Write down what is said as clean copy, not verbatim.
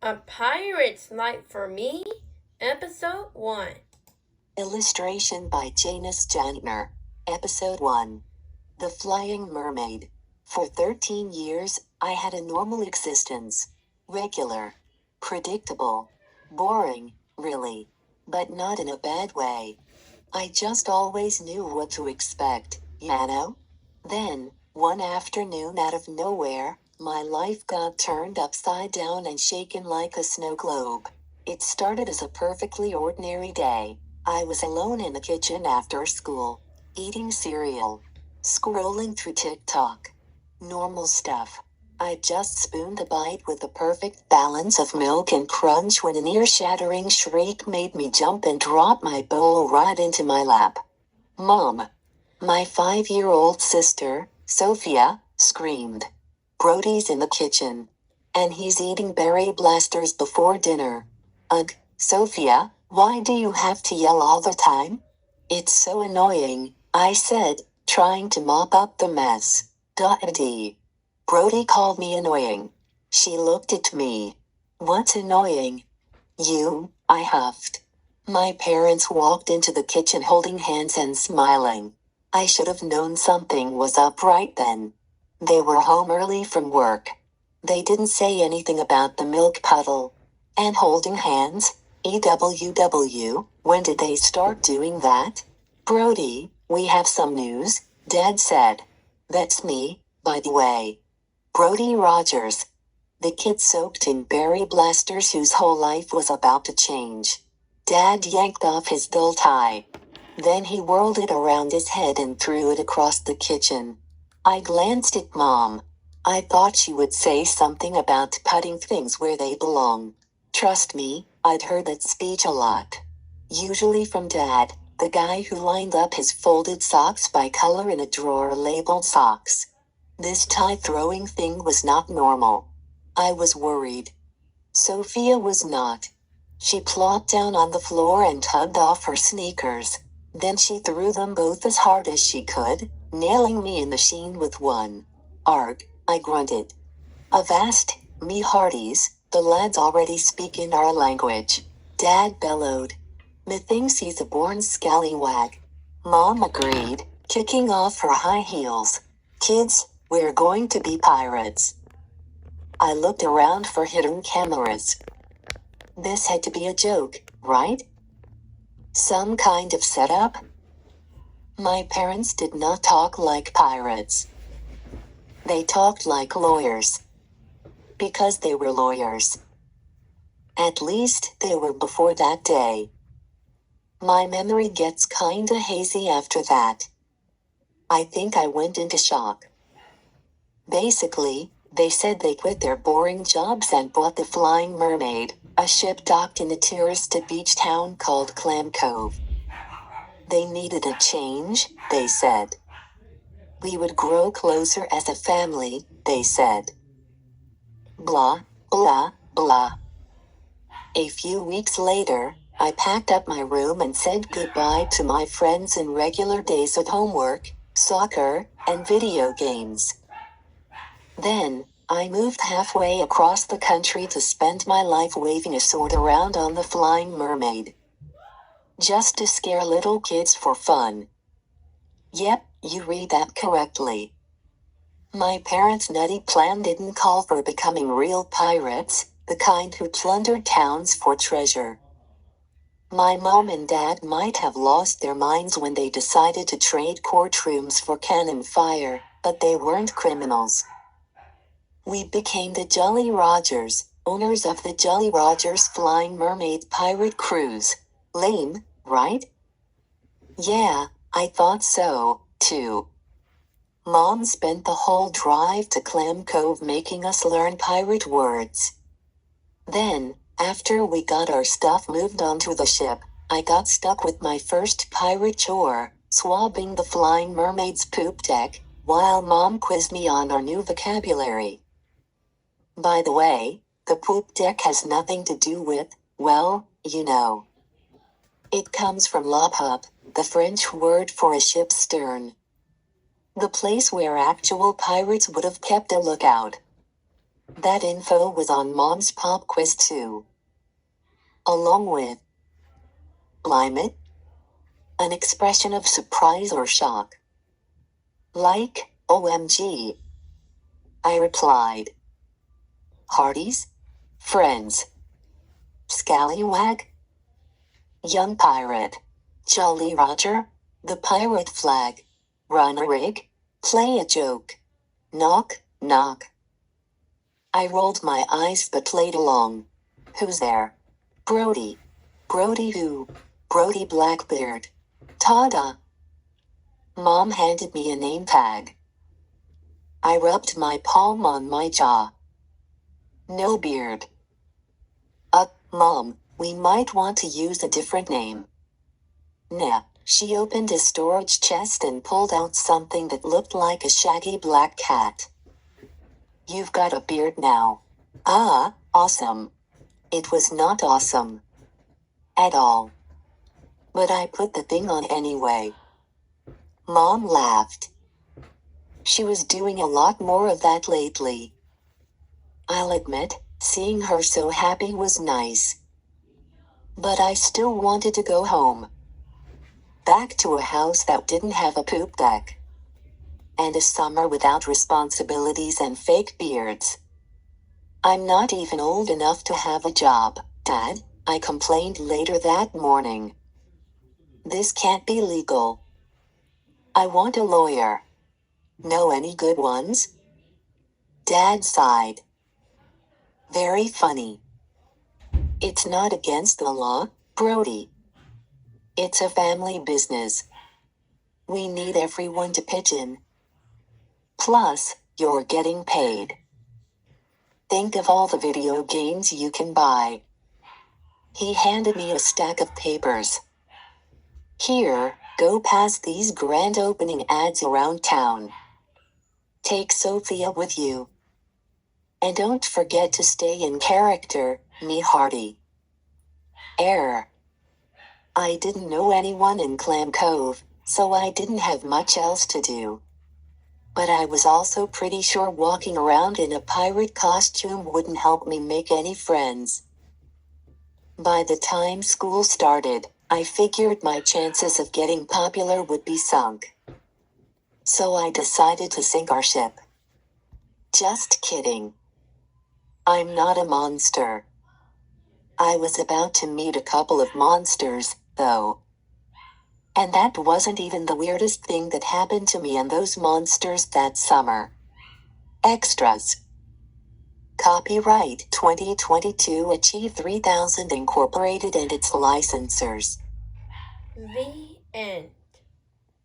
A Pirate's Life for Me, Episode 1. Illustration by Janice Jantner. Episode 1. The Flying Mermaid. For 13 years, I had a normal existence. Regular. Predictable. Boring, really. But not in a bad way. I just always knew what to expect, you know? Then, one afternoon out of nowhere, my life got turned upside down and shaken like a snow globe. It started as a perfectly ordinary day. I was alone in the kitchen after school, eating cereal, scrolling through TikTok. Normal stuff. I just spooned a bite with the perfect balance of milk and crunch when an ear-shattering shriek made me jump and drop my bowl right into my lap. Mom! My 5-year-old sister, Sophia, screamed. Brody's in the kitchen. And he's eating berry blasters before dinner. Ugh, Sophia, why do you have to yell all the time? It's so annoying, I said, trying to mop up the mess. Daddy. Brody called me annoying. She looked at me. What's annoying? You, I huffed. My parents walked into the kitchen holding hands and smiling. I should have known something was up right then. They were home early from work. They didn't say anything about the milk puddle. And holding hands? EWW, when did they start doing that? Brody, we have some news, Dad said. That's me, by the way. Brody Rogers. The kid soaked in berry blasters whose whole life was about to change. Dad yanked off his dull tie. Then he whirled it around his head and threw it across the kitchen. I glanced at Mom. I thought she would say something about putting things where they belong. Trust me, I'd heard that speech a lot. Usually from Dad, the guy who lined up his folded socks by color in a drawer labeled socks. This tie-throwing thing was not normal. I was worried. Sophia was not. She plopped down on the floor and tugged off her sneakers. Then she threw them both as hard as she could, nailing me in the sheen with one. Arg, I grunted. Avast, me hearties, the lads already speak in our language. Dad bellowed. Methinks he's a born scallywag. Mom agreed, kicking off her high heels. Kids, we're going to be pirates. I looked around for hidden cameras. This had to be a joke, right? Some kind of setup? My parents did not talk like pirates. They talked like lawyers. Because they were lawyers. At least they were before that day. My memory gets kinda hazy after that. I think I went into shock. Basically, they said they quit their boring jobs and bought the Flying Mermaid, a ship docked in a tourist beach town called Clam Cove. They needed a change, they said. We would grow closer as a family, they said. Blah, blah, blah. A few weeks later, I packed up my room and said goodbye to my friends and regular days of homework, soccer, and video games. Then, I moved halfway across the country to spend my life waving a sword around on the Flying Mermaid. Just to scare little kids for fun. Yep, you read that correctly. My parents' nutty plan didn't call for becoming real pirates, the kind who plundered towns for treasure. My mom and dad might have lost their minds when they decided to trade courtrooms for cannon fire, but they weren't criminals. We became the Jolly Rogers, owners of the Jolly Rogers Flying Mermaid pirate cruise. Lame, right? Yeah, I thought so, too. Mom spent the whole drive to Clam Cove making us learn pirate words. Then, after we got our stuff moved onto the ship, I got stuck with my first pirate chore, swabbing the Flying Mermaid's poop deck, while Mom quizzed me on our new vocabulary. By the way, the poop deck has nothing to do with, well, you know. It comes from la poupe, the French word for a ship's stern. The place where actual pirates would have kept a lookout. That info was on Mom's pop quiz too. Along with climate, an expression of surprise or shock. Like, OMG. I replied. Hearties? Friends. Scallywag? Young pirate. Jolly Roger? The pirate flag. Run a rig? Play a joke. Knock, knock. I rolled my eyes but played along. Who's there? Brody. Brody who? Brody Blackbeard. Tada. Mom handed me a name tag. I rubbed my palm on my jaw. No beard. Mom, we might want to use a different name. Nah, she opened a storage chest and pulled out something that looked like a shaggy black cat. You've got a beard now. Ah, awesome. It was not awesome. At all. But I put the thing on anyway. Mom laughed. She was doing a lot more of that lately. I'll admit, seeing her so happy was nice. But I still wanted to go home. Back to a house that didn't have a poop deck. And a summer without responsibilities and fake beards. I'm not even old enough to have a job, Dad, I complained later that morning. This can't be legal. I want a lawyer. Know any good ones? Dad sighed. Very funny. It's not against the law, Brody. It's a family business. We need everyone to pitch in. Plus, you're getting paid. Think of all the video games you can buy. He handed me a stack of papers. Here, go past these grand opening ads around town. Take Sophia with you. And don't forget to stay in character, me Hardy. I didn't know anyone in Clam Cove, so I didn't have much else to do. But I was also pretty sure walking around in a pirate costume wouldn't help me make any friends. By the time school started, I figured my chances of getting popular would be sunk. So I decided to sink our ship. Just kidding. I'm not a monster. I was about to meet a couple of monsters, though. And that wasn't even the weirdest thing that happened to me and those monsters that summer. Extras. Copyright 2022 Achieve 3000 Incorporated and its licensors. The end.